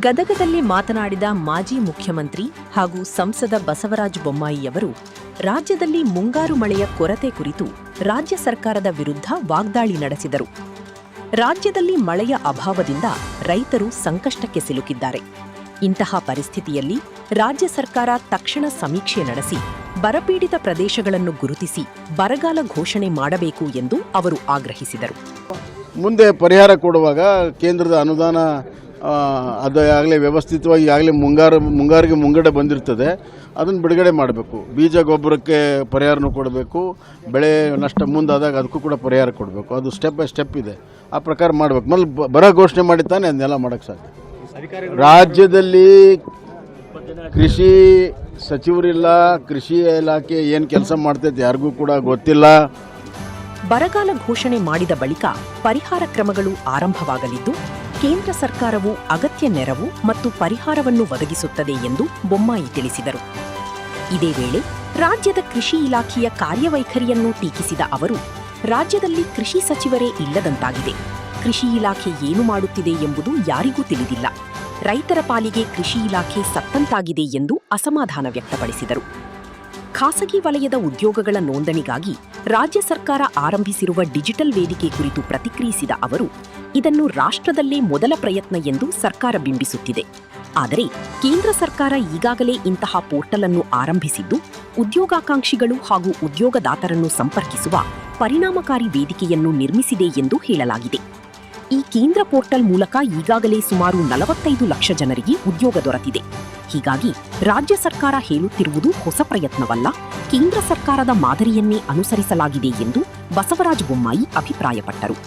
ಗದಗದಲ್ಲಿ ಮಾತನಾಡಿದ ಮಾಜಿ ಮುಖ್ಯಮಂತ್ರಿ ಹಾಗೂ ಸಂಸದ ಬಸವರಾಜ ಬೊಮ್ಮಾಯಿಯವರು ರಾಜ್ಯದಲ್ಲಿ ಮುಂಗಾರು ಮಳೆಯ ಕೊರತೆ ಕುರಿತು ರಾಜ್ಯ ಸರ್ಕಾರದ ವಿರುದ್ಧ ವಾಗ್ದಾಳಿ ನಡೆಸಿದರು. ರಾಜ್ಯದಲ್ಲಿ ಮಳೆಯ ಅಭಾವದಿಂದ ರೈತರು ಸಂಕಷ್ಟಕ್ಕೆ ಸಿಲುಕಿದ್ದಾರೆ. ಇಂತಹ ಪರಿಸ್ಥಿತಿಯಲ್ಲಿ ರಾಜ್ಯ ಸರ್ಕಾರ ತಕ್ಷಣ ಸಮೀಕ್ಷೆ ನಡೆಸಿ ಬರಪೀಡಿತ ಪ್ರದೇಶಗಳನ್ನು ಗುರುತಿಸಿ ಬರಗಾಲ ಘೋಷಣೆ ಮಾಡಬೇಕು ಎಂದು ಅವರು ಆಗ್ರಹಿಸಿದರು. ಮುಂದೆ ಪರಿಹಾರ ಕೊಡುವಾಗ ಕೇಂದ್ರದ ಅನುದಾನ ಅದು ಆಗಲೇ ವ್ಯವಸ್ಥಿತವಾಗಿ ಆಗಲೇ ಮುಂಗಾರಿಗೆ ಮುಂಗಡೆ ಬಂದಿರ್ತದೆ, ಅದನ್ನು ಬಿಡುಗಡೆ ಮಾಡಬೇಕು. ಬೀಜ ಗೊಬ್ಬರಕ್ಕೆ ಪರಿಹಾರನೂ ಕೊಡಬೇಕು, ಬೆಳೆ ನಷ್ಟ ಮುಂದಾದಾಗ ಅದಕ್ಕೂ ಕೂಡ ಪರಿಹಾರ ಕೊಡಬೇಕು. ಅದು ಸ್ಟೆಪ್ ಬೈ ಸ್ಟೆಪ್ ಇದೆ, ಆ ಪ್ರಕಾರ ಮಾಡಬೇಕು. ಮೊದಲು ಬರ ಘೋಷಣೆ ಮಾಡಿದ್ದಾನೆ ಅದನ್ನೆಲ್ಲ ಮಾಡೋಕ್ಕೆ ಸಾಧ್ಯ. ರಾಜ್ಯದಲ್ಲಿ ಕೃಷಿ ಸಚಿವರಿಲ್ಲ, ಕೃಷಿ ಇಲಾಖೆ ಏನು ಕೆಲಸ ಮಾಡ್ತೈತೆ ಯಾರಿಗೂ ಕೂಡ ಗೊತ್ತಿಲ್ಲ. ಬರಗಾಲ ಘೋಷಣೆ ಮಾಡಿದ ಬಳಿಕ ಪರಿಹಾರ ಕ್ರಮಗಳು ಆರಂಭವಾಗಲಿದ್ದು, ಕೇಂದ್ರ ಸರ್ಕಾರವು ಅಗತ್ಯ ನೆರವು ಮತ್ತು ಪರಿಹಾರವನ್ನು ಒದಗಿಸುತ್ತದೆ ಎಂದು ಬೊಮ್ಮಾಯಿ ತಿಳಿಸಿದರು. ಇದೇ ವೇಳೆ ರಾಜ್ಯದ ಕೃಷಿ ಇಲಾಖೆಯ ಕಾರ್ಯವೈಖರಿಯನ್ನು ಟೀಕಿಸಿದ ಅವರು, ರಾಜ್ಯದಲ್ಲಿ ಕೃಷಿ ಸಚಿವರೇ ಇಲ್ಲದಂತಾಗಿದೆ, ಕೃಷಿ ಇಲಾಖೆ ಏನು ಮಾಡುತ್ತಿದೆ ಎಂಬುದು ಯಾರಿಗೂ ತಿಳಿದಿಲ್ಲ, ರೈತರ ಪಾಲಿಗೆ ಕೃಷಿ ಇಲಾಖೆ ಸತ್ತಂತಾಗಿದೆ ಎಂದು ಅಸಮಾಧಾನ ವ್ಯಕ್ತಪಡಿಸಿದರು. ಖಾಸಗಿ ವಲಯದ ಉದ್ಯೋಗಗಳ ನೋಂದಣಿಗಾಗಿ ರಾಜ್ಯ ಸರ್ಕಾರ ಆರಂಭಿಸಿರುವ ಡಿಜಿಟಲ್ ವೇದಿಕೆ ಕುರಿತು ಪ್ರತಿಕ್ರಿಯಿಸಿದ ಅವರು, ಇದನ್ನು ರಾಷ್ಟ್ರದಲ್ಲೇ ಮೊದಲ ಪ್ರಯತ್ನ ಎಂದು ಸರ್ಕಾರ ಬಿಂಬಿಸುತ್ತಿದೆ. ಆದರೆ ಕೇಂದ್ರ ಸರ್ಕಾರ ಈಗಾಗಲೇ ಇಂತಹ ಪೋರ್ಟಲ್ ಅನ್ನು ಆರಂಭಿಸಿದ್ದು, ಉದ್ಯೋಗಾಕಾಂಕ್ಷಿಗಳು ಹಾಗೂ ಉದ್ಯೋಗದಾತರನ್ನು ಸಂಪರ್ಕಿಸುವ ಪರಿಣಾಮಕಾರಿ ವೇದಿಕೆಯನ್ನು ನಿರ್ಮಿಸಿದೆ ಎಂದು ಹೇಳಲಾಗಿದೆ. ಈ ಕೇಂದ್ರ ಪೋರ್ಟಲ್ ಮೂಲಕ ಈಗಾಗಲೇ ಸುಮಾರು 45 ಲಕ್ಷ ಜನರಿಗೆ ಉದ್ಯೋಗ ದೊರೆತಿದೆ. ಹೀಗಾಗಿ ರಾಜ್ಯ ಸರ್ಕಾರ ಹೇಳುತ್ತಿರುವುದು ಹೊಸ ಪ್ರಯತ್ನವಲ್ಲ, ಕೇಂದ್ರ ಸರ್ಕಾರದ ಮಾದರಿಯನ್ನೇ ಅನುಸರಿಸಲಾಗಿದೆ ಎಂದು ಬಸವರಾಜ ಬೊಮ್ಮಾಯಿ ಅಭಿಪ್ರಾಯಪಟ್ಟರು.